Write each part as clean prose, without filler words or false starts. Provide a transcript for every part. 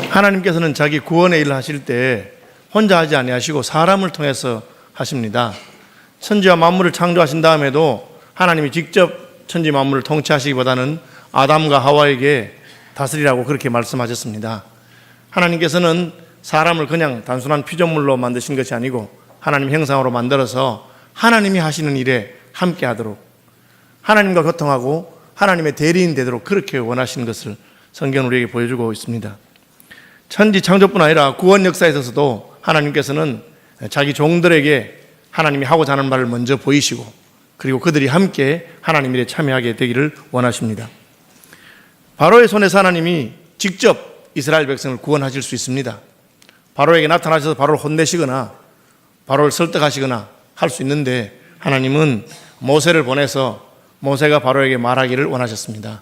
하나님께서는 자기 구원의 일을 하실 때 혼자 하지 아니하시고 사람을 통해서 하십니다. 천지와 만물을 창조하신 다음에도 하나님이 직접 천지 만물을 통치하시기보다는 아담과 하와에게 다스리라고 그렇게 말씀하셨습니다. 하나님께서는 사람을 그냥 단순한 피조물로 만드신 것이 아니고 하나님 형상으로 만들어서 하나님이 하시는 일에 함께 하도록, 하나님과 교통하고 하나님의 대리인 되도록 그렇게 원하시는 것을 성경은 우리에게 보여주고 있습니다. 천지 창조뿐 아니라 구원 역사에 있어서도 하나님께서는 자기 종들에게 하나님이 하고자 하는 말을 먼저 보이시고, 그리고 그들이 함께 하나님 일에 참여하게 되기를 원하십니다. 바로의 손에서 하나님이 직접 이스라엘 백성을 구원하실 수 있습니다. 바로에게 나타나셔서 바로를 혼내시거나 바로를 설득하시거나 할 수 있는데, 하나님은 모세를 보내서 모세가 바로에게 말하기를 원하셨습니다.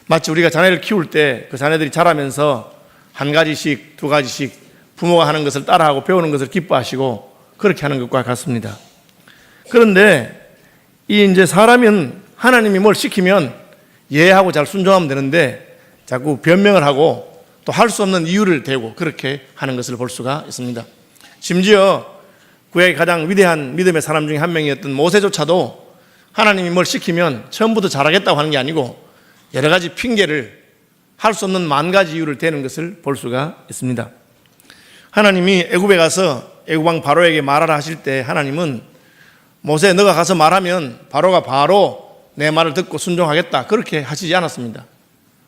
마치 우리가 자녀를 키울 때 그 자녀들이 자라면서 한 가지씩 두 가지씩 부모가 하는 것을 따라하고 배우는 것을 기뻐하시고 그렇게 하는 것과 같습니다. 그런데 이제 사람은 하나님이 뭘 시키면 예하고 잘 순종하면 되는데 자꾸 변명을 하고 또 할 수 없는 이유를 대고 그렇게 하는 것을 볼 수가 있습니다. 심지어 구약의 가장 위대한 믿음의 사람 중에 한 명이었던 모세조차도 하나님이 뭘 시키면 처음부터 잘하겠다고 하는 게 아니고 여러 가지 핑계를, 할 수 없는 만 가지 이유를 대는 것을 볼 수가 있습니다. 하나님이 애굽에 가서 애굽왕 바로에게 말하라 하실 때 하나님은 모세, 너가 가서 말하면 바로가 바로 내 말을 듣고 순종하겠다 그렇게 하시지 않았습니다.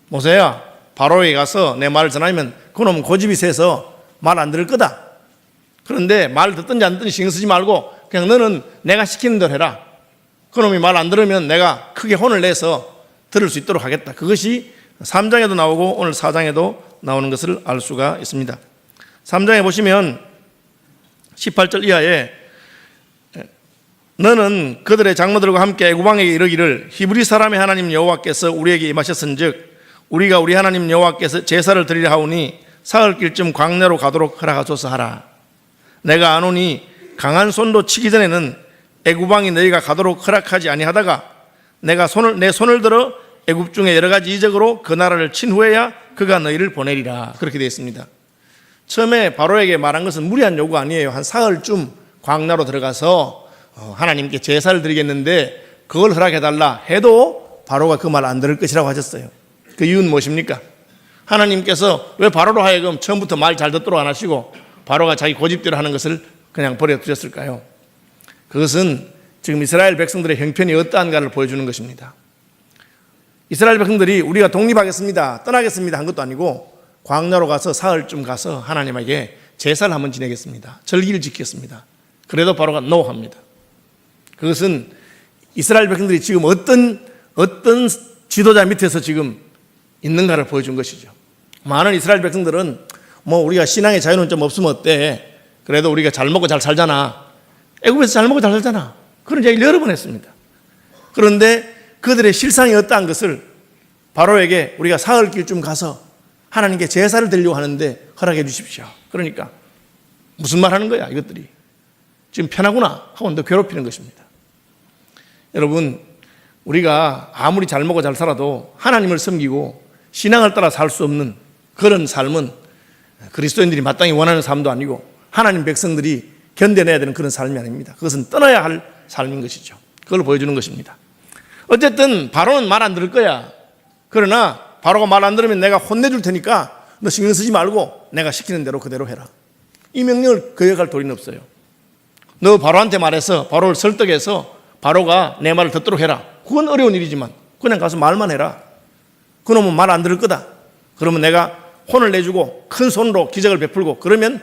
모세야, 바로에게 가서 내 말을 전하면 그놈은 고집이 세서 말 안 들을 거다. 그런데 말 듣든지 안 듣든지 신경 쓰지 말고 그냥 너는 내가 시키는 대로 해라. 그놈이 말 안 들으면 내가 크게 혼을 내서 들을 수 있도록 하겠다. 그것이 3장에도 나오고 오늘 4장에도 나오는 것을 알 수가 있습니다. 3장에 보시면 18절 이하에 너는 그들의 장로들과 함께 애굽 왕에게 이르기를 히브리 사람의 하나님 여호와께서 우리에게 임하셨은즉 우리가 우리 하나님 여호와께서 제사를 드리려 하오니 사흘길쯤 광야로 가도록 허락하소서 하라. 내가 아노니 강한 손도 치기 전에는 애굽 왕이 너희가 가도록 허락하지 아니하다가 내가 내 손을 들어 애굽 중에 여러 가지 이적으로 그 나라를 친 후에야 그가 너희를 보내리라. 그렇게 되어 있습니다. 처음에 바로에게 말한 것은 무리한 요구 아니에요. 한 사흘쯤 광야로 들어가서 하나님께 제사를 드리겠는데 그걸 허락해달라 해도 바로가 그 말 안 들을 것이라고 하셨어요. 그 이유는 무엇입니까? 하나님께서 왜 바로로 하여금 처음부터 말 잘 듣도록 안 하시고 바로가 자기 고집대로 하는 것을 그냥 버려두셨을까요? 그것은 지금 이스라엘 백성들의 형편이 어떠한가를 보여주는 것입니다. 이스라엘 백성들이 우리가 독립하겠습니다, 떠나겠습니다 한 것도 아니고 광야로 가서 사흘쯤 가서 하나님에게 제사를 한번 지내겠습니다, 절기를 지키겠습니다. 그래도 바로가 NO 합니다. 그것은 이스라엘 백성들이 지금 어떤 지도자 밑에서 지금 있는가를 보여준 것이죠. 많은 이스라엘 백성들은 우리가 신앙의 자유는 좀 없으면 어때? 그래도 우리가 잘 먹고 잘 살잖아. 애굽에서 잘 먹고 잘 살잖아. 그런 이야기를 여러 번 했습니다. 그런데 그들의 실상이 어떠한 것을 바로에게 우리가 사흘길쯤 가서 하나님께 제사를 드리려고 하는데 허락해 주십시오. 그러니까 무슨 말 하는 거야 이것들이. 지금 편하구나 하고 너 괴롭히는 것입니다. 여러분, 우리가 아무리 잘 먹고 잘 살아도 하나님을 섬기고 신앙을 따라 살 수 없는 그런 삶은 그리스도인들이 마땅히 원하는 삶도 아니고 하나님 백성들이 견뎌내야 되는 그런 삶이 아닙니다. 그것은 떠나야 할 삶인 것이죠. 그걸 보여주는 것입니다. 어쨌든 바로는 말 안 들을 거야. 그러나 바로가 말 안 들으면 내가 혼내줄 테니까 너 신경 쓰지 말고 내가 시키는 대로 그대로 해라. 이 명령을 거역할 도리는 없어요. 너 바로한테 말해서 바로를 설득해서 바로가 내 말을 듣도록 해라. 그건 어려운 일이지만 그냥 가서 말만 해라. 그놈은 말 안 들을 거다. 그러면 내가 혼을 내주고 큰 손으로 기적을 베풀고 그러면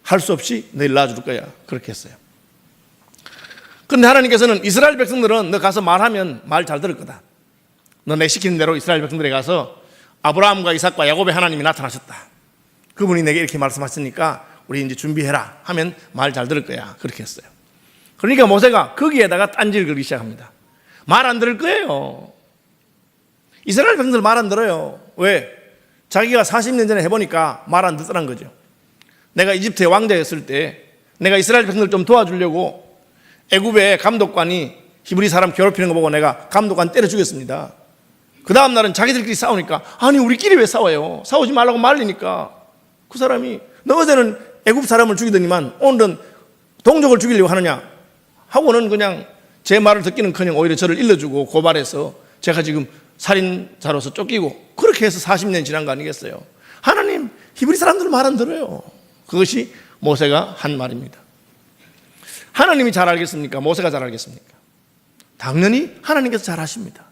할 수 없이 너희를 놔줄 거야. 그렇게 했어요. 그런데 하나님께서는 이스라엘 백성들은 너 가서 말하면 말 잘 들을 거다. 너 내 시키는 대로 이스라엘 백성들에 가서 아브라함과 이삭과 야곱의 하나님이 나타나셨다. 그분이 내게 이렇게 말씀하시니까 우리 이제 준비해라 하면 말 잘 들을 거야. 그렇게 했어요. 그러니까 모세가 거기에다가 딴지를 걸기 시작합니다. 말 안 들을 거예요. 이스라엘 백성들 말 안 들어요. 왜? 자기가 40년 전에 해보니까 말 안 듣더란 거죠. 내가 이집트의 왕자였을 때 내가 이스라엘 백성들 좀 도와주려고 애굽의 감독관이 히브리 사람 괴롭히는 거 보고 내가 감독관 때려 죽였습니다. 그 다음 날은 자기들끼리 싸우니까 아니 우리끼리 왜 싸워요? 싸우지 말라고 말리니까 그 사람이 너 어제는 애굽 사람을 죽이더니만 오늘은 동족을 죽이려고 하느냐 하고는 그냥 제 말을 듣기는커녕 오히려 저를 일러주고 고발해서 제가 지금 살인자로서 쫓기고 그렇게 해서 40년 지난 거 아니겠어요? 하나님 히브리 사람들 말 안 들어요. 그것이 모세가 한 말입니다. 하나님이 잘 알겠습니까? 모세가 잘 알겠습니까? 당연히 하나님께서 잘 아십니다.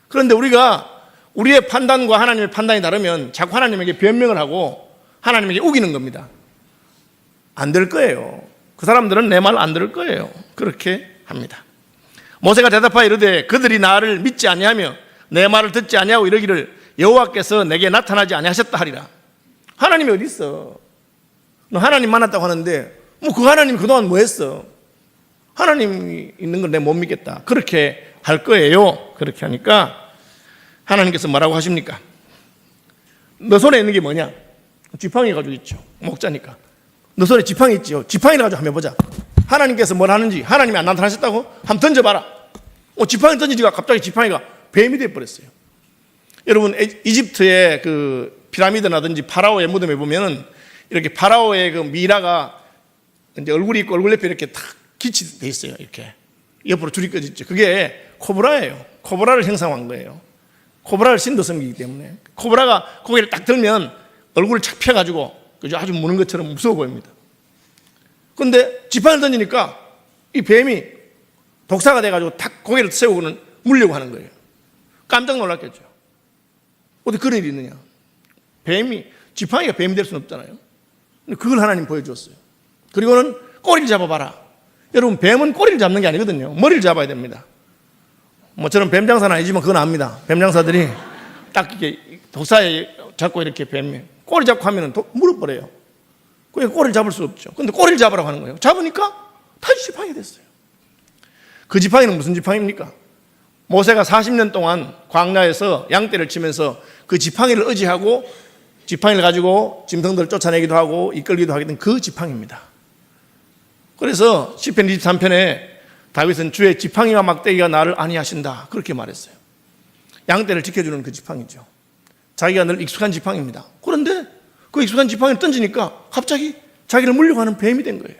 그런데 우리가 우리의 판단과 하나님의 판단이 다르면 자꾸 하나님에게 변명을 하고 하나님에게 우기는 겁니다. 안 될 거예요. 그 사람들은 내 말 안 들을 거예요. 그렇게 합니다. 모세가 대답하여 이르되 그들이 나를 믿지 아니하며 내 말을 듣지 아니하고 이러기를 여호와께서 내게 나타나지 아니하셨다 하리라. 하나님이 어디 있어? 너 하나님 만났다고 하는데 뭐 그 하나님 그동안 뭐 했어? 하나님이 있는 걸 내가 못 믿겠다. 그렇게 할 거예요. 그렇게 하니까 하나님께서 뭐라고 하십니까? 너 손에 있는 게 뭐냐? 지팡이 가지고 있죠. 목자니까. 너 손에 지팡이 있지요. 지팡이를 가지고 한번 해보자. 하나님께서 뭘 하는지 하나님이 안 나타나셨다고? 한번 던져봐라. 지팡이 던지니까 갑자기 지팡이가 뱀이 되어버렸어요. 여러분 이집트의 그 피라미드라든지 파라오의 무덤에 보면은 이렇게 파라오의 그 미라가 이제 얼굴이 있고 얼굴 옆에 이렇게 탁 기치 돼 있어요. 이렇게 옆으로 줄이 꺼져 있죠. 그게 코브라예요. 코브라를 형상한 거예요. 코브라를 신도 섬기기 때문에 코브라가 고개를 딱 들면 얼굴을 착 펴가지고 아주 무는 것처럼 무서워 보입니다. 그런데 지팡이를 던지니까 이 뱀이 독사가 돼가지고 탁 고개를 세우고는 물려고 하는 거예요. 깜짝 놀랐겠죠. 어떻게 그런 일이 있느냐? 지팡이가 뱀이 될 수는 없잖아요. 근데 그걸 하나님 보여주었어요. 그리고는 꼬리를 잡아봐라. 여러분 뱀은 꼬리를 잡는 게 아니거든요. 머리를 잡아야 됩니다. 저는 뱀 장사는 아니지만 그건 압니다. 뱀 장사들이 딱 이렇게 독사에 잡고 이렇게 뱀이 꼬리 잡고 하면은 물어버려요. 그러니까 꼬리를 잡을 수 없죠. 근데 꼬리를 잡으라고 하는 거예요. 잡으니까 다시 지팡이 됐어요. 그 지팡이는 무슨 지팡이입니까? 모세가 40년 동안 광야에서 양떼를 치면서 그 지팡이를 의지하고 지팡이를 가지고 짐승들을 쫓아내기도 하고 이끌기도 하게 된 그 지팡이입니다. 그래서 시편 23편에 다윗은 주의 지팡이와 막대기가 나를 안위하신다 그렇게 말했어요. 양떼를 지켜주는 그 지팡이죠. 자기가 늘 익숙한 지팡이입니다. 그런데 그 익숙한 지팡이를 던지니까 갑자기 자기를 물려고 하는 뱀이 된 거예요.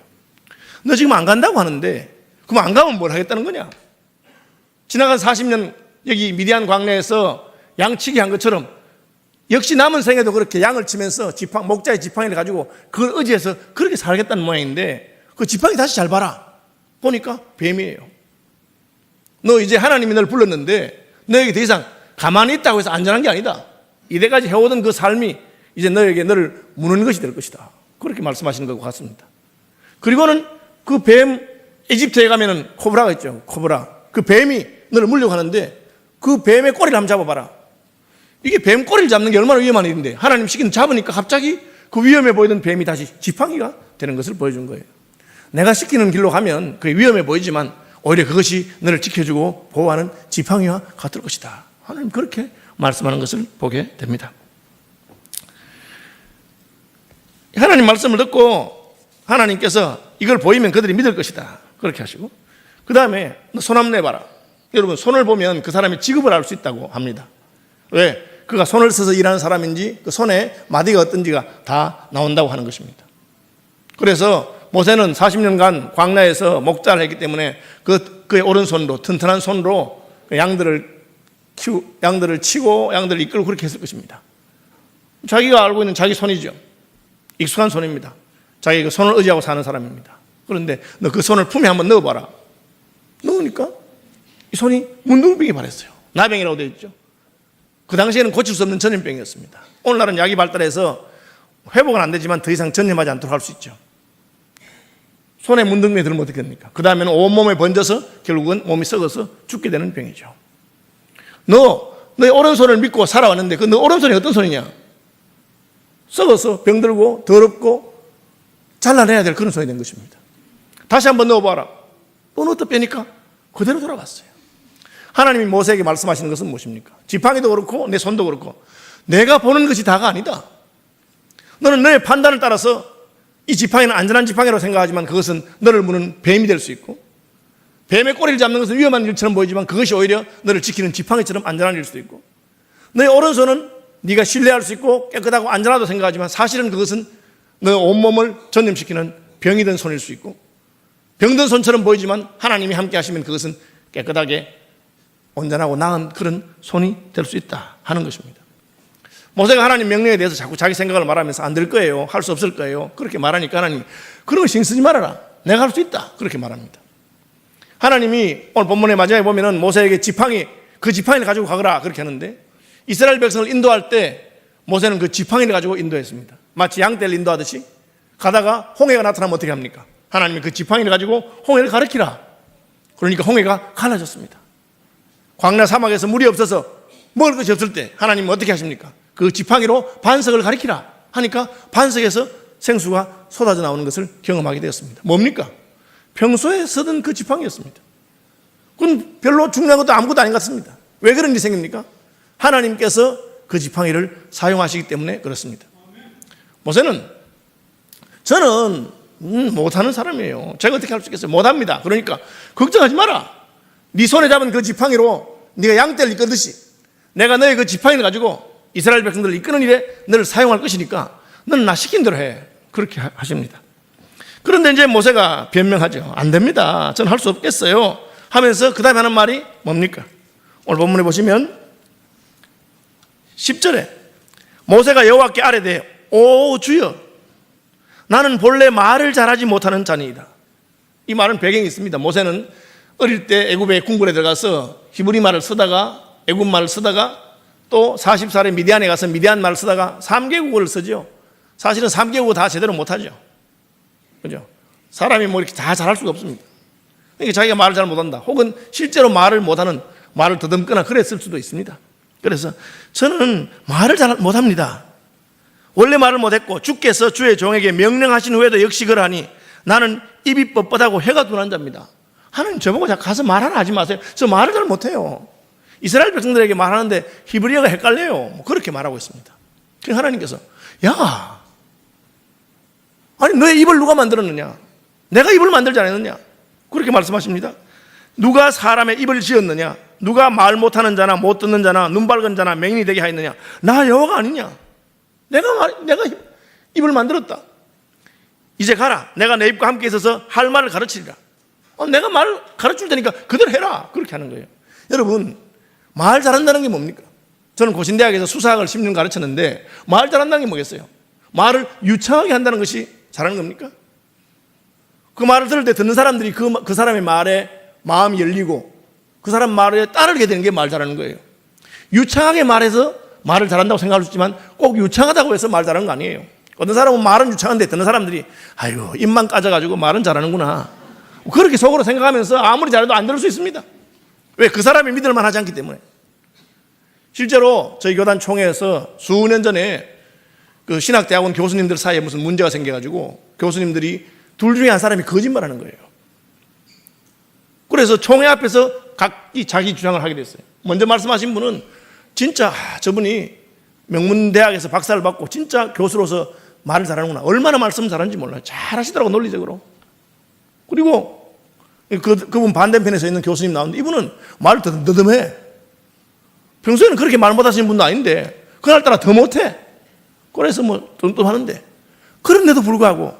너 지금 안 간다고 하는데 그럼 안 가면 뭘 하겠다는 거냐? 지나간 40년 여기 미디안 광야에서 양치기 한 것처럼 역시 남은 생에도 그렇게 양을 치면서 목자의 지팡이를 가지고 그걸 의지해서 그렇게 살겠다는 모양인데 그 지팡이 다시 잘 봐라. 보니까 뱀이에요. 너 이제 하나님이 널 불렀는데 너에게 더 이상 가만히 있다고 해서 안전한 게 아니다. 이때까지 해오던 그 삶이 이제 너에게 너를 무는 것이 될 것이다. 그렇게 말씀하시는 것 같습니다. 그리고는 그 뱀, 이집트에 가면은 코브라가 있죠. 코브라. 그 뱀이 너를 물려고 하는데 그 뱀의 꼬리를 한번 잡아봐라. 이게 뱀 꼬리를 잡는 게 얼마나 위험한 일인데 하나님 시키는 잡으니까 갑자기 그 위험해 보이던 뱀이 다시 지팡이가 되는 것을 보여준 거예요. 내가 시키는 길로 가면 그게 위험해 보이지만 오히려 그것이 너를 지켜주고 보호하는 지팡이와 같을 것이다. 하나님 그렇게 말씀하는 것을 보게 됩니다. 하나님 말씀을 듣고 하나님께서 이걸 보이면 그들이 믿을 것이다. 그렇게 하시고 그 다음에 너 손 한번 내봐라. 여러분 손을 보면 그 사람의 직업을 알 수 있다고 합니다. 왜? 그가 손을 써서 일하는 사람인지 그 손에 마디가 어떤지가 다 나온다고 하는 것입니다. 그래서 모세는 40년간 광야에서 목자를 했기 때문에 그의 오른손으로 튼튼한 손으로 양들을 치고 양들을 이끌고 그렇게 했을 것입니다. 자기가 알고 있는 자기 손이죠. 익숙한 손입니다. 자기 그 손을 의지하고 사는 사람입니다. 그런데 너 그 손을 품에 한번 넣어봐라. 넣으니까 이 손이 문둥병이 발했어요. 나병이라고 되어 있죠. 그 당시에는 고칠 수 없는 전염병이었습니다. 오늘날은 약이 발달해서 회복은 안 되지만 더 이상 전염하지 않도록 할 수 있죠. 손에 문둥병이 들면 어떻게 됩니까? 그 다음에는 온몸에 번져서 결국은 몸이 썩어서 죽게 되는 병이죠. 너의 오른손을 믿고 살아왔는데 그 너 오른손이 어떤 손이냐? 썩어서 병들고 더럽고 잘라내야 될 그런 손이 된 것입니다. 다시 한번 넣어봐라. 또 넣었다 빼니까 그대로 돌아갔어요. 하나님이 모세에게 말씀하시는 것은 무엇입니까? 지팡이도 그렇고 내 손도 그렇고 내가 보는 것이 다가 아니다. 너는 너의 판단을 따라서 이 지팡이는 안전한 지팡이라고 생각하지만 그것은 너를 무는 뱀이 될 수 있고 뱀의 꼬리를 잡는 것은 위험한 일처럼 보이지만 그것이 오히려 너를 지키는 지팡이처럼 안전한 일일 수도 있고 너의 오른손은 네가 신뢰할 수 있고 깨끗하고 안전하다고 생각하지만 사실은 그것은 너 온몸을 전염시키는 병이 든 손일 수 있고, 병든 손처럼 보이지만 하나님이 함께 하시면 그것은 깨끗하게 온전하고 나은 그런 손이 될 수 있다 하는 것입니다. 모세가 하나님 명령에 대해서 자꾸 자기 생각을 말하면서 안 될 거예요, 할 수 없을 거예요, 그렇게 말하니까 하나님이 그런 거 신경 쓰지 말아라, 내가 할 수 있다, 그렇게 말합니다. 하나님이 오늘 본문의 마지막에 보면은 모세에게 그 지팡이를 가지고 가거라 그렇게 하는데, 이스라엘 백성을 인도할 때 모세는 그 지팡이를 가지고 인도했습니다. 마치 양떼를 인도하듯이 가다가 홍해가 나타나면 어떻게 합니까? 하나님이 그 지팡이를 가지고 홍해를 가르치라. 그러니까 홍해가 갈라졌습니다. 광야 사막에서 물이 없어서 먹을 것이 없을 때 하나님은 어떻게 하십니까? 그 지팡이로 반석을 가리키라 하니까 반석에서 생수가 쏟아져 나오는 것을 경험하게 되었습니다. 뭡니까? 평소에 쓰던 그 지팡이였습니다. 그건 별로 중요한 것도 아무것도 아닌 것 같습니다. 왜 그런 일이 생깁니까? 하나님께서 그 지팡이를 사용하시기 때문에 그렇습니다. 모세는 저는 못하는 사람이에요. 제가 어떻게 할 수 있겠어요? 못합니다. 그러니까 걱정하지 마라. 네 손에 잡은 그 지팡이로 네가 양떼를 이끌듯이 내가 너의 그 지팡이를 가지고 이스라엘 백성들을 이끄는 일에 너를 사용할 것이니까 너는 나 시킨 대로 해. 그렇게 하십니다. 그런데 이제 모세가 변명하죠. 안 됩니다. 저는 할 수 없겠어요 하면서 그 다음에 하는 말이 뭡니까? 오늘 본문에 보시면 10절에 모세가 여호와께 아뢰되 오 주여, 나는 본래 말을 잘하지 못하는 자니이다. 이 말은 배경이 있습니다. 모세는 어릴 때 애굽의 궁궐에 들어가서 히브리 말을 쓰다가 애굽 말을 쓰다가 또 40살에 미디안에 가서 미디안 말을 쓰다가 3개국어를 쓰죠. 사실은 3개국어 다 제대로 못하죠. 그죠? 사람이 뭐 이렇게 다 잘할 수가 없습니다. 그러니까 자기가 말을 잘 못한다, 혹은 실제로 말을 못하는, 말을 더듬거나 그랬을 수도 있습니다. 그래서 저는 말을 잘 못합니다. 원래 말을 못했고 주께서 주의 종에게 명령하신 후에도 역시 그러하니 나는 입이 뻣뻣하고 혀가 둔한 자입니다. 하나님 저보고 가서 말하라 하지 마세요. 저 말을 잘 못해요. 이스라엘 백성들에게 말하는데 히브리어가 헷갈려요. 뭐 그렇게 말하고 있습니다. 그래서 하나님께서 야, 아니 너의 입을 누가 만들었느냐? 내가 입을 만들지 않았느냐? 그렇게 말씀하십니다. 누가 사람의 입을 지었느냐? 누가 말 못하는 자나 못 듣는 자나 눈 밝은 자나 맹인이 되게 하였느냐? 나 여호와가 아니냐? 내가 입을 만들었다. 이제 가라. 내가 내 입과 함께 있어서 할 말을 가르치리라. 내가 말을 가르칠 테니까 그대로 해라. 그렇게 하는 거예요. 여러분, 말 잘한다는 게 뭡니까? 저는 고신대학에서 수사학을 10년 가르쳤는데 말 잘한다는 게 뭐겠어요? 말을 유창하게 한다는 것이 잘하는 겁니까? 그 말을 들을 때 듣는 사람들이 그 사람의 말에 마음이 열리고 그 사람 말에 따르게 되는 게 말 잘하는 거예요. 유창하게 말해서 말을 잘한다고 생각할 수 있지만 꼭 유창하다고 해서 말 잘하는 거 아니에요. 어떤 사람은 말은 유창한데 듣는 사람들이 아이고 입만 까져가지고 말은 잘하는구나, 그렇게 속으로 생각하면서 아무리 잘해도 안 들을 수 있습니다. 왜? 그 사람이 믿을 만하지 않기 때문에. 실제로 저희 교단 총회에서 수년 전에 그 신학대학원 교수님들 사이에 무슨 문제가 생겨가지고 교수님들이 둘 중에 한 사람이 거짓말하는 거예요. 그래서 총회 앞에서 각기 자기 주장을 하게 됐어요. 먼저 말씀하신 분은 진짜 저분이 명문대학에서 박사를 받고 진짜 교수로서 말을 잘하는구나, 얼마나 말씀 잘하는지 몰라요. 잘하시더라고, 논리적으로. 그리고 그분 반대편에 서 있는 교수님 나오는데 이분은 말을 더듬해. 평소에는 그렇게 말 못하시는 분도 아닌데 그날따라 더 못해. 그래서 뭐 똠똠하는데, 그런데도 불구하고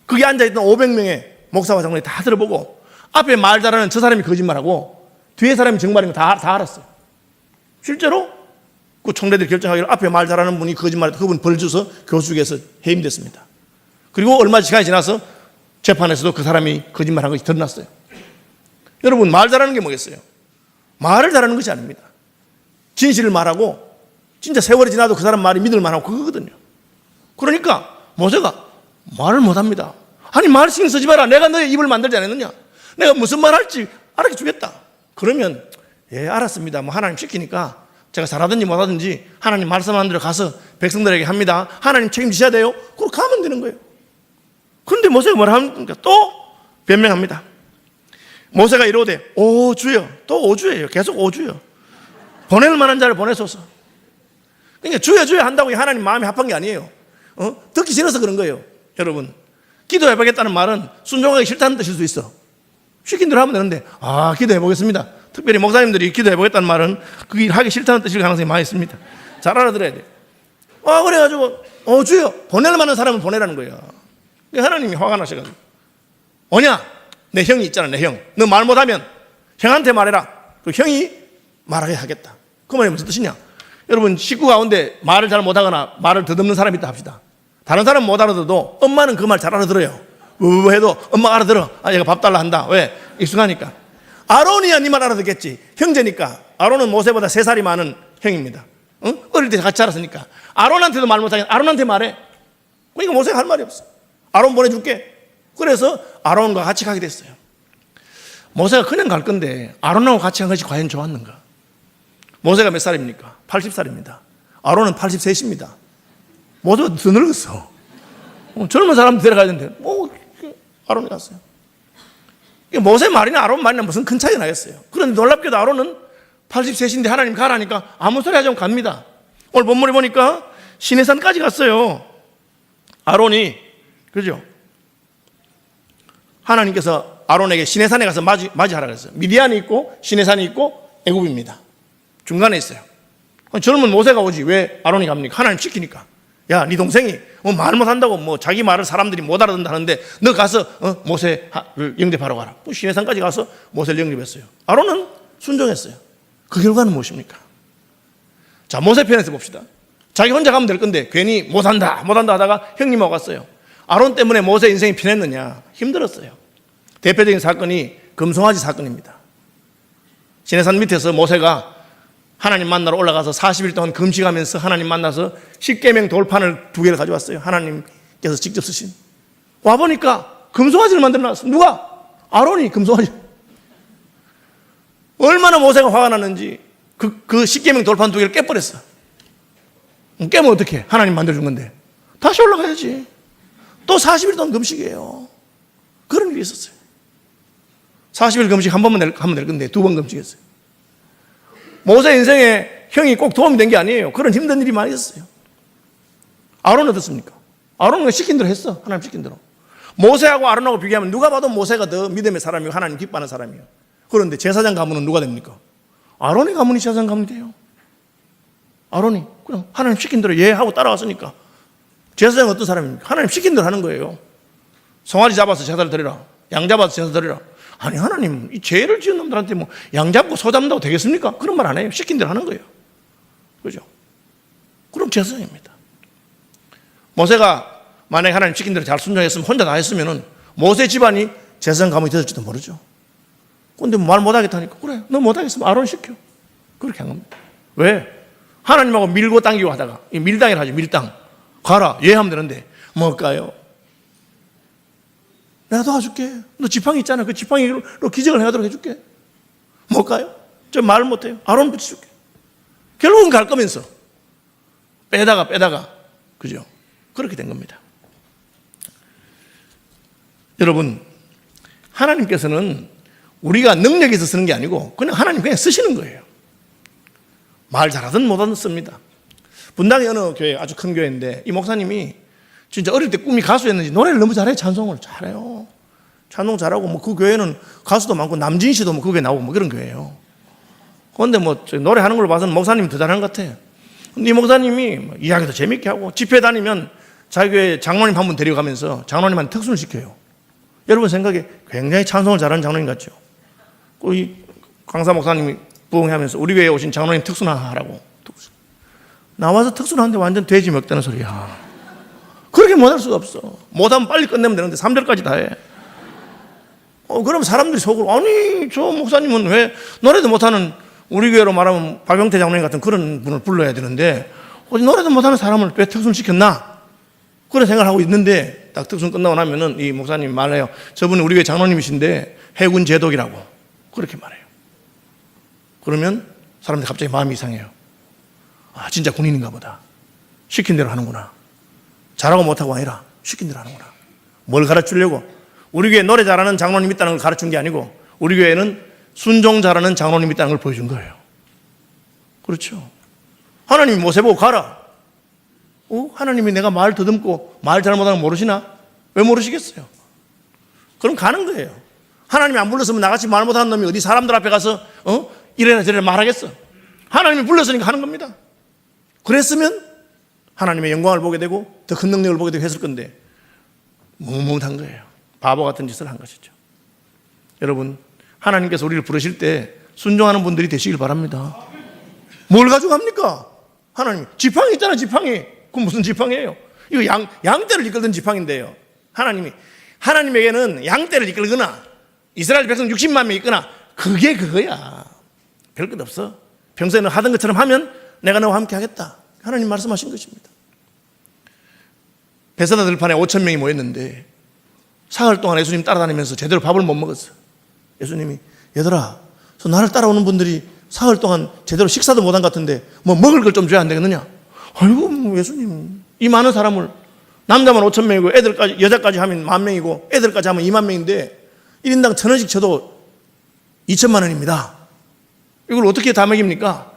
거기 앉아있던 500명의 목사와 장로들이 다 들어보고 앞에 말 잘하는 저 사람이 거짓말하고 뒤에 사람이 정말인 거 다 알았어요. 실제로 그 총대들이 결정하기로 앞에 말 잘하는 분이 거짓말했다, 그분 벌 줘서 교수직에서 해임됐습니다. 그리고 얼마 시간이 지나서 재판에서도 그 사람이 거짓말한 것이 드러났어요. 여러분, 말 잘하는 게 뭐겠어요? 말을 잘하는 것이 아닙니다. 진실을 말하고 진짜 세월이 지나도 그 사람 말이 믿을 만하고 그거거든요. 그러니까 모세가 말을 못합니다. 아니 말 신경 쓰지 마라. 내가 너의 입을 만들지 않았느냐? 내가 무슨 말 할지 알게 주겠다. 그러면 예 알았습니다. 뭐 하나님 시키니까 제가 잘하든지 못하든지 하나님 말씀하는 대로 가서 백성들에게 합니다. 하나님 책임지셔야 돼요. 그렇게 하면 되는 거예요. 그런데 모세가 뭐라 합니까? 또 변명합니다. 모세가 이러되 오 주여, 또 오 주예요. 계속 오 주여. 보낼 만한 자를 보내소서. 그러니까 주여 주여 한다고 하나님 마음이 합한 게 아니에요. 듣기 싫어서 그런 거예요. 여러분, 기도해보겠다는 말은 순종하기 싫다는 뜻일 수 있어. 시킨 대로 하면 되는데 기도해보겠습니다. 특별히 목사님들이 기도해보겠다는 말은 그게 하기 싫다는 뜻일 가능성이 많이 있습니다. 잘 알아들어야 돼요. 그래가지고 주여 보낼 만한 사람을 보내라는 거예요. 하나님이 화가 나셔가지고 뭐냐? 내 형이 있잖아. 내 형. 너 말 못하면 형한테 말해라. 그 형이 말하게 하겠다. 그 말이 무슨 뜻이냐? 여러분 식구 가운데 말을 잘 못하거나 말을 더듬는 사람이 있다 합시다. 다른 사람은 못 알아들어도 엄마는 그 말 잘 알아들어요. 해도 엄마가 알아들어. 얘가 밥 달라 한다. 왜? 익숙하니까. 아론이야 네 말 알아듣겠지. 형제니까. 아론은 모세보다 3살이 많은 형입니다. 어릴 때 같이 자랐으니까. 아론한테도 말 못하겠 아론한테 말해. 그러니까 모세가 할 말이 없어. 아론 보내줄게. 그래서 아론과 같이 가게 됐어요. 모세가 그냥 갈 건데 아론하고 같이 간 것이 과연 좋았는가? 모세가 몇 살입니까? 80살입니다. 아론은 83입니다. 모세가 더 늙었어. 젊은 사람 데려가야 되는데 아론이 갔어요. 모세 말이나 아론 말이나 무슨 큰 차이가 나겠어요. 그런데 놀랍게도 아론은 83인데 하나님 가라니까 아무 소리 하지 않고 갑니다. 오늘 본문에 보니까 시내산까지 갔어요. 아론이, 그죠? 하나님께서 아론에게 시내산에 가서 맞이하라 그랬어요. 미디안이 있고 시내산이 있고 애굽입니다. 중간에 있어요. 젊은 모세가 오지 왜 아론이 갑니까? 하나님 시키니까. 야, 네 동생이 말 못한다고 자기 말을 사람들이 못 알아듣는다는데 너 가서 모세를 영접하러 가라. 시내산까지 가서 모세를 영접했어요. 아론은 순종했어요. 그 결과는 무엇입니까? 자, 모세 편에서 봅시다. 자기 혼자 가면 될 건데 괜히 못한다 하다가 형님하고 갔어요. 아론 때문에 모세 인생이 편했느냐? 힘들었어요. 대표적인 사건이 금송아지 사건입니다. 시내산 밑에서 모세가 하나님 만나러 올라가서 40일 동안 금식하면서 하나님 만나서 십계명 돌판을 2개를 가져왔어요. 하나님께서 직접 쓰신. 와보니까 금송아지를 만들어놨어요. 누가? 아론이 금송아지. 얼마나 모세가 화가 났는지 그 십계명 돌판 2개를 깨버렸어. 깨면 어떡해? 하나님 만들어준 건데. 다시 올라가야지. 또 40일 동안 금식이에요. 그런 일이 있었어요. 40일 금식 한 번만 하면 될 건데 2번 금식했어요. 모세 인생에 형이 꼭 도움이 된 게 아니에요. 그런 힘든 일이 많이 있었어요. 아론은 어떻습니까? 아론은 시킨 대로 했어. 하나님 시킨 대로. 모세하고 아론하고 비교하면 누가 봐도 모세가 더 믿음의 사람이고 하나님 기뻐하는 사람이에요. 그런데 제사장 가문은 누가 됩니까? 아론의 가문이 제사장 가문이 돼요. 아론이 그냥 하나님 시킨 대로 예 하고 따라왔으니까. 제사장은 어떤 사람입니까? 하나님 시킨 대로 하는 거예요. 송아지 잡아서 제사를 드리라. 양 잡아서 제사 드리라. 아니 하나님 이 죄를 지은 놈들한테 양 잡고 소 잡는다고 되겠습니까? 그런 말 안 해요. 시킨 대로 하는 거예요. 그죠? 그럼 제사장입니다. 모세가 만약에 하나님 시킨 대로 잘 순종했으면 혼자 다 했으면 모세 집안이 제사장 가문이 되었을지도 모르죠. 근데 말 못하겠다니까 그래 너 못하겠으면 아론 시켜. 그렇게 한 겁니다. 왜? 하나님하고 밀고 당기고 하다가 밀당이라 하죠. 밀당. 가라 예 하면 되는데 뭘까요? 내가 도와줄게. 너 지팡이 있잖아. 그 지팡이로 기적을 해가도록 해줄게. 뭘까요? 저 말 못해요. 아론 붙여줄게. 결국은 갈 거면서 빼다가 그죠? 그렇게 된 겁니다. 여러분 하나님께서는 우리가 능력이 있어서 쓰는 게 아니고 그냥 하나님 그냥 쓰시는 거예요. 말 잘하든 못하든 씁니다. 분당의 어느 교회 아주 큰 교회인데 이 목사님이 진짜 어릴 때 꿈이 가수였는지 노래를 너무 잘해요. 찬송을 잘해요. 찬송 잘하고 그 교회는 가수도 많고 남진 씨도 그 교회 나오고 그런 교회예요. 그런데 노래하는 걸 봐서는 목사님이 더 잘하는 것 같아요. 근데 이 목사님이 이야기도 재밌게 하고 집회 다니면 자기 교회 장로님 한 분 데려가면서 장로님한테 특순을 시켜요. 여러분 생각에 굉장히 찬송을 잘하는 장로님 같죠. 이 강사 목사님이 부흥하면서 우리 교회에 오신 장로님 특순하라고. 나와서 특순하는데 완전 돼지 먹다는 소리야. 그렇게 못할 수가 없어. 못하면 빨리 끝내면 되는데 3절까지 다 해. 그럼 사람들이 속으로 아니 저 목사님은 왜 노래도 못하는 우리 교회로 말하면 박영태 장로님 같은 그런 분을 불러야 되는데 노래도 못하는 사람을 왜 특순 시켰나? 그런 생각을 하고 있는데 딱 특순 끝나고 나면은 이 목사님이 말해요. 저분은 우리 교회 장로님이신데 해군 제독이라고 그렇게 말해요. 그러면 사람들이 갑자기 마음이 이상해요. 아 진짜 군인인가 보다. 시킨 대로 하는구나. 잘하고 못하고 아니라 시킨 대로 하는구나. 뭘 가르치려고? 우리 교회 노래 잘하는 장로님 있다는 걸 가르친 게 아니고 우리 교회는 순종 잘하는 장로님 있다는 걸 보여준 거예요. 그렇죠. 하나님이 모세 보고 가라. 하나님이 내가 말 더듬고 말 잘못하는 거 모르시나? 왜 모르시겠어요? 그럼 가는 거예요. 하나님이 안 불렀으면 나같이 말 못하는 놈이 어디 사람들 앞에 가서 이래나 저래나 말하겠어. 하나님이 불렀으니까 하는 겁니다. 그랬으면 하나님의 영광을 보게 되고 더 큰 능력을 보게 되고 했을 건데 묵묵한 거예요. 바보 같은 짓을 한 것이죠. 여러분, 하나님께서 우리를 부르실 때 순종하는 분들이 되시길 바랍니다. 뭘 가지고 합니까? 하나님, 지팡이 있잖아, 지팡이. 그건 무슨 지팡이에요? 이거 양떼를 이끌던 지팡인데요. 하나님에게는 양떼를 이끌거나 이스라엘 백성 60만 명 있거나 그게 그거야. 별것 없어. 평소에 너 하던 것처럼 하면 내가 너와 함께 하겠다. 하나님 말씀하신 것입니다. 베세다 들판에 5천 명이 모였는데 사흘 동안 예수님 따라다니면서 제대로 밥을 못 먹었어. 예수님이, 얘들아, 나를 따라오는 분들이 사흘 동안 제대로 식사도 못한 것 같은데 뭐 먹을 걸 좀 줘야 안 되겠느냐? 아이고, 예수님, 이 많은 사람을, 남자만 5천 명이고 애들까지, 여자까지 하면 10,000명이고 애들까지 하면 20,000명인데 1인당 1,000원씩 쳐도 2천만 원입니다. 이걸 어떻게 다 먹입니까?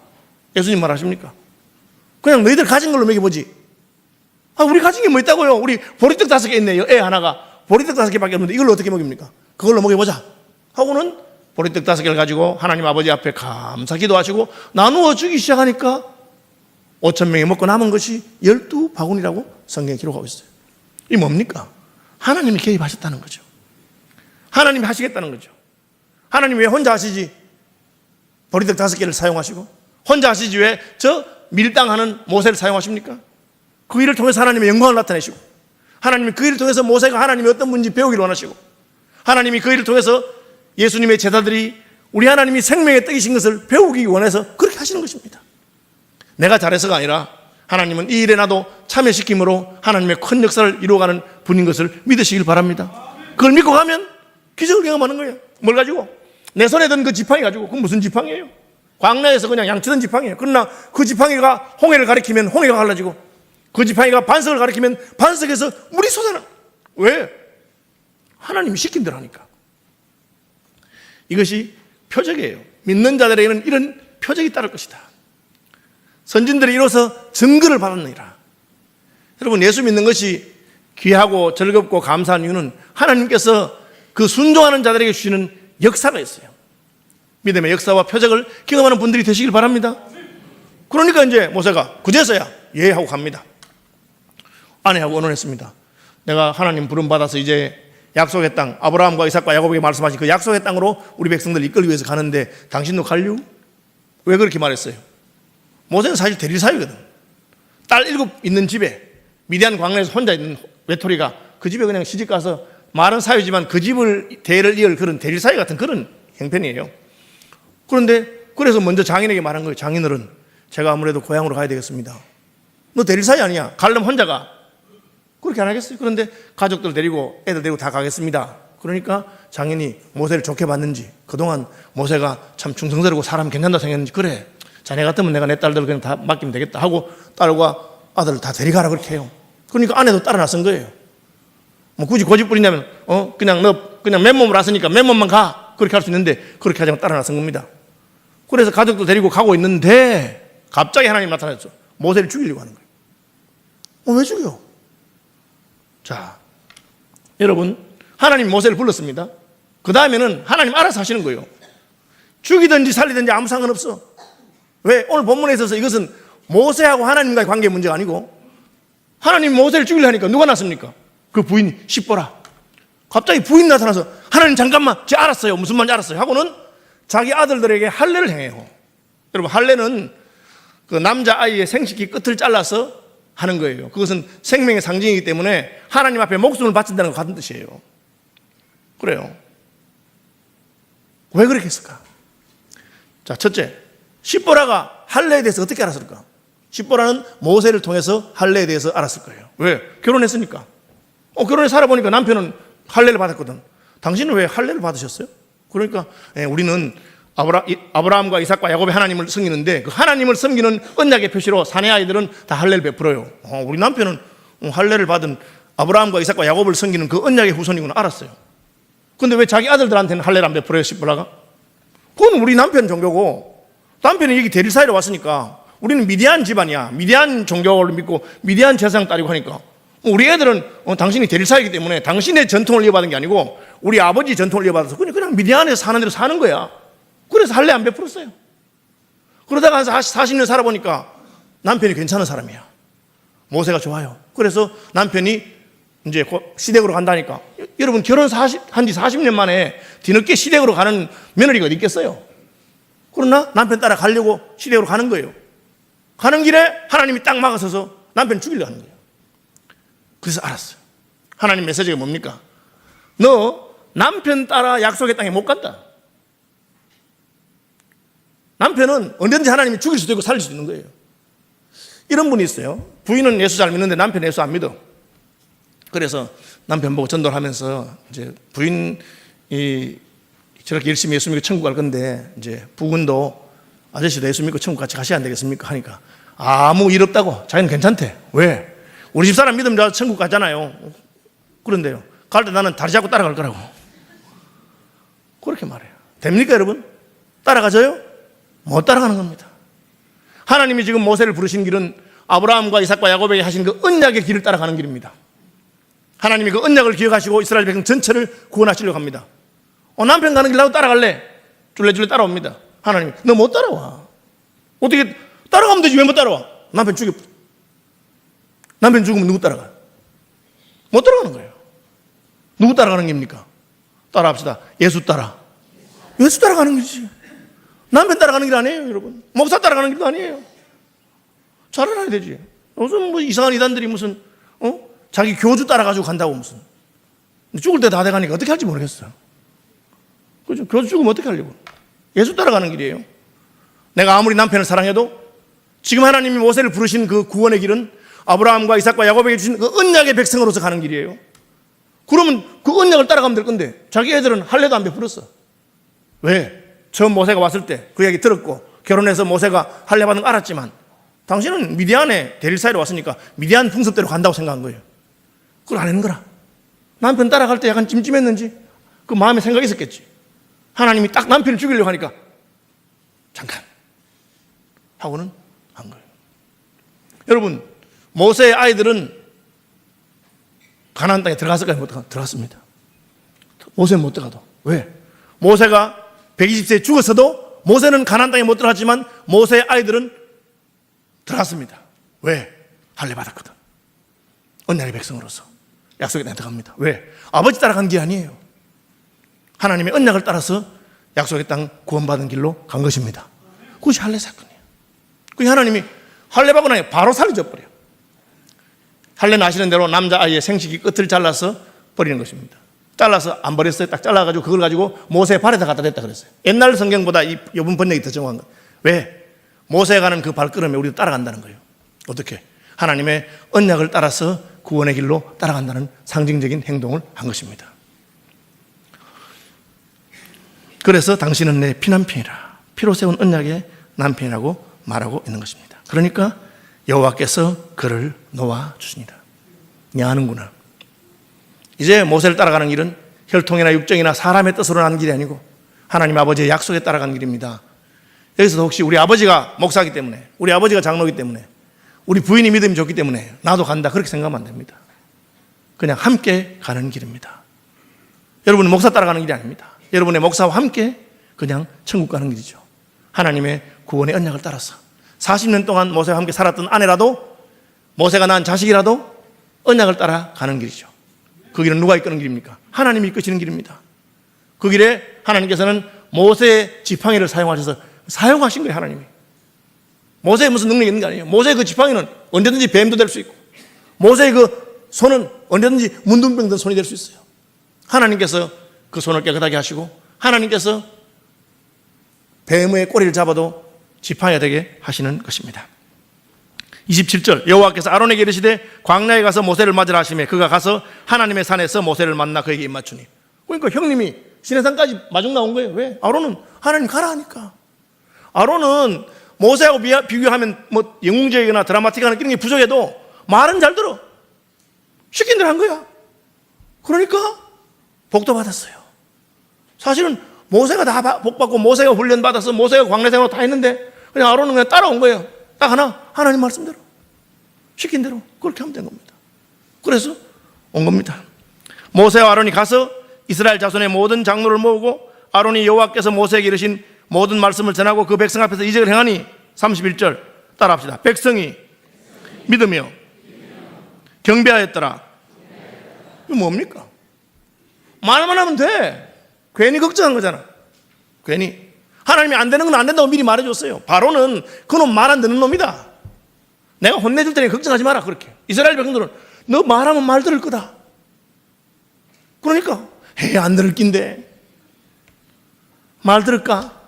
예수님 말하십니까? 그냥 너희들 가진 걸로 먹여보지. 우리 가진 게 뭐 있다고요? 우리 보리떡 5개 있네요. 애 하나가 보리떡 5개밖에 없는데 이걸로 어떻게 먹입니까? 그걸로 먹여보자 하고는 보리떡 5개를 가지고 하나님 아버지 앞에 감사 기도하시고 나누어 주기 시작하니까 5천 명이 먹고 남은 것이 12바구니라고 성경에 기록하고 있어요. 이게 뭡니까? 하나님이 개입하셨다는 거죠. 하나님이 하시겠다는 거죠. 하나님 왜 혼자 하시지? 보리떡 5개를 사용하시고 혼자 하시지 왜 저 밀당하는 모세를 사용하십니까? 그 일을 통해서 하나님의 영광을 나타내시고 하나님이 그 일을 통해서 모세가 하나님이 어떤 분인지 배우기를 원하시고 하나님이 그 일을 통해서 예수님의 제자들이 우리 하나님이 생명의 떡이신 것을 배우기 원해서 그렇게 하시는 것입니다. 내가 잘해서가 아니라 하나님은 이 일에 나도 참여시킴으로 하나님의 큰 역사를 이루어가는 분인 것을 믿으시길 바랍니다. 그걸 믿고 가면 기적을 경험하는 거예요. 뭘 가지고? 내 손에 든 그 지팡이 가지고. 그건 무슨 지팡이에요? 광야에서 그냥 양치던 지팡이에요. 그러나 그 지팡이가 홍해를 가리키면 홍해가 갈라지고 그 지팡이가 반석을 가리키면 반석에서 물이 솟아나. 왜? 하나님이 시킨 대로 하니까. 이것이 표적이에요. 믿는 자들에게는 이런 표적이 따를 것이다. 선진들이 이로써 증거를 받았느니라. 여러분, 예수 믿는 것이 귀하고 즐겁고 감사한 이유는 하나님께서 그 순종하는 자들에게 주시는 역사가 있어요. 믿음의 역사와 표적을 경험하는 분들이 되시길 바랍니다. 그러니까 이제 모세가 그제서야 예 하고 갑니다. 아내하고 언언했습니다. 내가 하나님 부름 받아서 이제 약속의 땅, 아브라함과 이삭과 야곱에게 말씀하신 그 약속의 땅으로 우리 백성들을 이끌기 위해서 가는데 당신도 갈류? 왜 그렇게 말했어요? 모세는 사실 대리사유거든. 딸 7 있는 집에 미디안 광야에서 혼자 있는 외톨이가 그 집에 그냥 시집가서 말은 사유지만 그 집을 대를 이을 그런 대리사유 같은 그런 형편이에요. 그런데 그래서 먼저 장인에게 말한 거예요. 장인어른, 제가 아무래도 고향으로 가야 되겠습니다. 너 대리사유 아니야. 가려면 혼자 가. 그렇게 안 하겠어요? 그런데 가족들 데리고 애들 데리고 다 가겠습니다. 그러니까 장인이 모세를 좋게 봤는지 그동안 모세가 참 충성스럽고 사람 괜찮다 생각했는지 그래, 자네 같으면 내가 내 딸들 그냥 다 맡기면 되겠다 하고 딸과 아들을 다 데려가라 그렇게 해요. 그러니까 아내도 따라 나선 거예요. 뭐 굳이 고집 부리냐면 그냥 너 그냥 맨몸으로 왔으니까 맨몸만 가 그렇게 할 수 있는데 그렇게 하자고 따라 나선 겁니다. 그래서 가족도 데리고 가고 있는데 갑자기 하나님 나타났죠. 모세를 죽이려고 하는 거예요. 왜 죽여? 자, 여러분, 하나님 모세를 불렀습니다. 그 다음에는 하나님 알아서 하시는 거예요. 죽이든지 살리든지 아무 상관없어. 왜? 오늘 본문에 있어서 이것은 모세하고 하나님과의 관계 문제가 아니고 하나님 모세를 죽이려 하니까 누가 났습니까? 그 부인 십보라. 갑자기 부인 나타나서 하나님 잠깐만, 제 알았어요. 무슨 말인지 알았어요. 하고는 자기 아들들에게 할례를 행해요. 여러분, 할례는 그 남자아이의 생식기 끝을 잘라서 하는 거예요. 그것은 생명의 상징이기 때문에 하나님 앞에 목숨을 바친다는 것 같은 뜻이에요. 그래요. 왜 그렇게 했을까? 자, 첫째, 십보라가 할례에 대해서 어떻게 알았을까? 십보라는 모세를 통해서 할례에 대해서 알았을 거예요. 왜? 결혼했으니까. 결혼해 살아보니까 남편은 할례를 받았거든. 당신은 왜 할례를 받으셨어요? 그러니까 우리는 아브라함과 이삭과 야곱의 하나님을 섬기는데 그 하나님을 섬기는 언약의 표시로 사내 아이들은 다 할례를 베풀어요. 우리 남편은 할례를 받은 아브라함과 이삭과 야곱을 섬기는 그 언약의 후손이구나 알았어요. 그런데 왜 자기 아들들한테는 할례를 안 베풀어요? 십보라가? 그건 우리 남편 종교고, 남편이 여기 대리사이로 왔으니까 우리는 미디안 집안이야. 미디안 종교를 믿고 미디안 제사장 따르고 하니까 우리 애들은 당신이 대리사이기 때문에 당신의 전통을 이어받은 게 아니고 우리 아버지 전통을 이어받아서 그냥 미디안에서 사는 대로 사는 거야. 그래서 할례 안 베풀었어요. 그러다가 한 40년 살아보니까 남편이 괜찮은 사람이야. 모세가 좋아요. 그래서 남편이 이제 시댁으로 간다니까. 여러분, 한지 40년 만에 뒤늦게 시댁으로 가는 며느리가 어디 있겠어요? 그러나 남편 따라 가려고 시댁으로 가는 거예요. 가는 길에 하나님이 딱 막아서서 남편 죽이려고 하는 거예요. 그래서 알았어요. 하나님 메시지가 뭡니까? 너 남편 따라 약속의 땅에 못 간다. 남편은 언제든지 하나님이 죽일 수도 있고 살릴 수도 있는 거예요. 이런 분이 있어요. 부인은 예수 잘 믿는데 남편 예수 안 믿어. 그래서 남편 보고 전도를 하면서 이제 부인이 저렇게 열심히 예수 믿고 천국 갈 건데 이제 부군도 아저씨도 예수 믿고 천국 같이 가셔야 안 되겠습니까? 하니까 아무 일 없다고. 자기는 괜찮대. 왜? 우리 집사람 믿으면 천국 가잖아요. 그런데요, 갈 때 나는 다리 잡고 따라갈 거라고. 그렇게 말해요. 됩니까 여러분? 따라가져요? 못 따라가는 겁니다. 하나님이 지금 모세를 부르신 길은 아브라함과 이삭과 야곱에게 하신 그 언약의 길을 따라가는 길입니다. 하나님이 그 언약을 기억하시고 이스라엘 백성 전체를 구원하시려고 합니다. 남편 가는 길 나도 따라갈래? 줄레줄레 따라옵니다. 하나님이 너 못 따라와. 어떻게 따라가면 되지 왜 못 따라와? 남편 죽으면 누구 따라가? 못 따라가는 거예요. 누구 따라가는 겁니까? 따라합시다. 예수 따라가는 거지. 남편 따라가는 길 아니에요 여러분. 목사 따라가는 길도 아니에요. 잘 알아야 되지. 무슨 뭐 이상한 이단들이 무슨 자기 교주 따라가지고 간다고 무슨. 죽을 때 다 돼가니까 어떻게 할지 모르겠어요. 그죠? 교주 죽으면 어떻게 하려고. 예수 따라가는 길이에요. 내가 아무리 남편을 사랑해도 지금 하나님이 모세를 부르신 그 구원의 길은 아브라함과 이삭과 야곱에게 주신 그 언약의 백성으로서 가는 길이에요. 그러면 그 언약을 따라가면 될 건데 자기 애들은 할례도 안 베풀었어. 왜? 처음 모세가 왔을 때 그 얘기 들었고 결혼해서 모세가 할례 받은 거 알았지만 당신은 미디안에 대릴 사이로 왔으니까 미디안 풍습대로 간다고 생각한 거예요. 그걸 안 하는 거라. 남편 따라갈 때 약간 찜찜했는지 그 마음에 생각이 있었겠지. 하나님이 딱 남편을 죽이려고 하니까 잠깐 하고는 한 거예요. 여러분, 모세의 아이들은 가나안 땅에 들어갔을까요? 못 들어갔습니다. 모세는 못 들어가도. 왜? 모세가 120세에 죽었어도 모세는 가나안 땅에 못 들어갔지만 모세의 아이들은 들어갔습니다. 왜? 할례 받았거든. 언약의 백성으로서 약속의 땅에 들어갑니다. 왜? 아버지 따라간 게 아니에요. 하나님의 언약을 따라서 약속의 땅 구원받은 길로 간 것입니다. 그것이 할례 사건이에요. 그게 하나님이 할례 받고 나니 바로 살려져 버려요. 할례는 아시는 대로 남자아이의 생식기 끝을 잘라서 버리는 것입니다. 잘라서 안 버렸어요. 딱 잘라가지고 그걸 가지고 모세의 발에다 갖다 댔다 그랬어요. 옛날 성경보다 이번 번역이 더 정확한 거예요. 왜? 모세가 가는 그 발걸음에 우리도 따라간다는 거예요. 어떻게? 하나님의 언약을 따라서 구원의 길로 따라간다는 상징적인 행동을 한 것입니다. 그래서 당신은 내 피남편이라, 피로 세운 언약의 남편이라고 말하고 있는 것입니다. 그러니까 여호와께서 그를 놓아주시니라. 야하는구나. 이제 모세를 따라가는 길은 혈통이나 육정이나 사람의 뜻으로 가는 길이 아니고 하나님 아버지의 약속에 따라가는 길입니다. 여기서도 혹시 우리 아버지가 목사이기 때문에, 우리 아버지가 장로이기 때문에, 우리 부인이 믿음이 좋기 때문에 나도 간다 그렇게 생각하면 안 됩니다. 그냥 함께 가는 길입니다. 여러분은 목사 따라가는 길이 아닙니다. 여러분의 목사와 함께 그냥 천국 가는 길이죠. 하나님의 구원의 언약을 따라서 40년 동안 모세와 함께 살았던 아내라도, 모세가 낳은 자식이라도 언약을 따라 가는 길이죠. 그 길은 누가 이끄는 길입니까? 하나님이 이끄시는 길입니다. 그 길에 하나님께서는 모세의 지팡이를 사용하신 거예요. 하나님이. 모세에 무슨 능력이 있는 게 아니에요. 모세의 그 지팡이는 언제든지 뱀도 될 수 있고, 모세의 그 손은 언제든지 문둥병 든 손이 될 수 있어요. 하나님께서 그 손을 깨끗하게 하시고, 하나님께서 뱀의 꼬리를 잡아도 지팡이가 되게 하시는 것입니다. 27절, 여호와께서 아론에게 이르시되 광야에 가서 모세를 맞으라 하시매 그가 가서 하나님의 산에서 모세를 만나 그에게 입맞추니. 그러니까 형님이 시내산까지 마중 나온 거예요. 왜? 아론은 하나님 가라 하니까. 아론은 모세하고 비교하면 뭐 영웅적이거나 드라마틱하거나 이런 게 부족해도 말은 잘 들어. 시킨 대로 한 거야. 그러니까 복도 받았어요. 사실은 모세가 다 복받고 모세가 훈련받아서 모세가 광야 생활 다 했는데 그냥 아론은 그냥 따라온 거예요. 딱 하나님 말씀대로 시킨 대로 그렇게 하면 된 겁니다. 그래서 온 겁니다. 모세와 아론이 가서 이스라엘 자손의 모든 장로를 모으고 아론이 여호와께서 모세에게 이르신 모든 말씀을 전하고 그 백성 앞에서 이적을 행하니 31절 따라합시다. 백성이 믿으며 경배하였더라. 이거 뭡니까? 말만 하면 돼. 괜히 걱정한 거잖아. 괜히. 하나님이 안 되는 건 안 된다고 미리 말해줬어요. 바로는 그놈 말 안 듣는 놈이다. 내가 혼내줄 테니 걱정하지 마라. 그렇게. 이스라엘 백성들은 너 말하면 말 들을 거다. 그러니까 안 들을 낀데 말 들을까?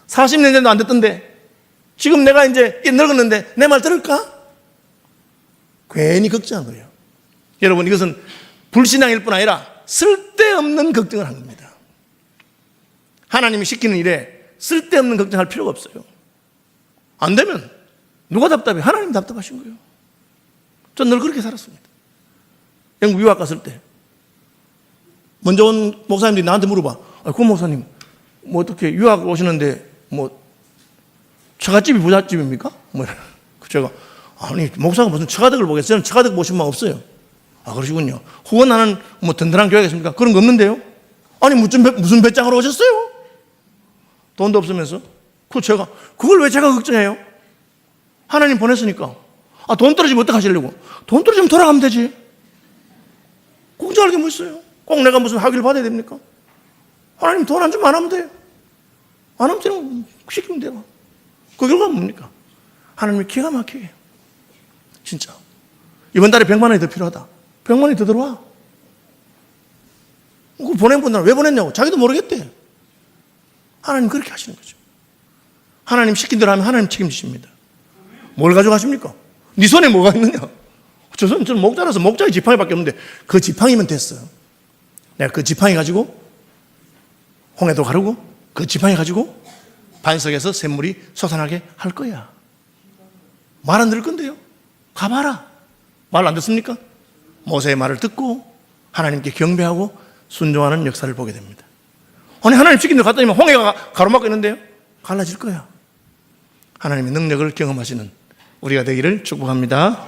40년 전도 안 듣던데 지금 내가 이제 늙었는데 내 말 들을까? 괜히 걱정한 거예요. 여러분, 이것은 불신앙일 뿐 아니라 쓸데없는 걱정을 한 겁니다. 하나님이 시키는 일에 쓸데없는 걱정할 필요가 없어요. 안 되면 누가 답답해? 하나님 답답하신 거예요. 전 늘 그렇게 살았습니다. 영국 유학 갔을 때 먼저 온 목사님들이 나한테 물어봐. 그 목사님 뭐 어떻게 유학 오시는데 뭐 처갓집이 부잣집입니까? 뭐 제가 아니 목사가 무슨 처가덕을 보겠어요? 저는 처가덕 보신 만 없어요. 아 그러시군요. 혹은 나는 뭐 든든한 교회가 있습니까? 그런 거 없는데요. 아니 무슨 배짱으로 오셨어요? 돈도 없으면서. 제가 그걸 왜 제가 걱정해요? 하나님 보냈으니까. 돈 떨어지면 어떡하시려고? 돈 떨어지면 돌아가면 되지. 걱정할 게 뭐 있어요? 꼭 내가 무슨 학위를 받아야 됩니까? 하나님 돈 안 주면 안 하면 돼요. 안 하면 되는 거 시키면 돼요. 그 결과는 뭡니까? 하나님이 기가 막히게. 진짜. 이번 달에 100만 원이 더 필요하다. 100만 원이 더 들어와. 그 보낸 분들은 왜 보냈냐고. 자기도 모르겠대. 하나님 그렇게 하시는 거죠. 하나님 시킨 대로 하면 하나님 책임지십니다. 뭘 가져가십니까? 네 손에 뭐가 있느냐? 저는 목자라서 목자의 지팡이밖에 없는데 그 지팡이면 됐어요. 내가 그 지팡이 가지고 홍해도 가르고 그 지팡이 가지고 반석에서 샘물이 솟아나게 할 거야. 말 안 들을 건데요. 가봐라. 말 안 듣습니까? 모세의 말을 듣고 하나님께 경배하고 순종하는 역사를 보게 됩니다. 아니 하나님 시킨 대로 갔다 오면 홍해가 가로막고 있는데요. 갈라질 거야. 하나님의 능력을 경험하시는 우리가 되기를 축복합니다.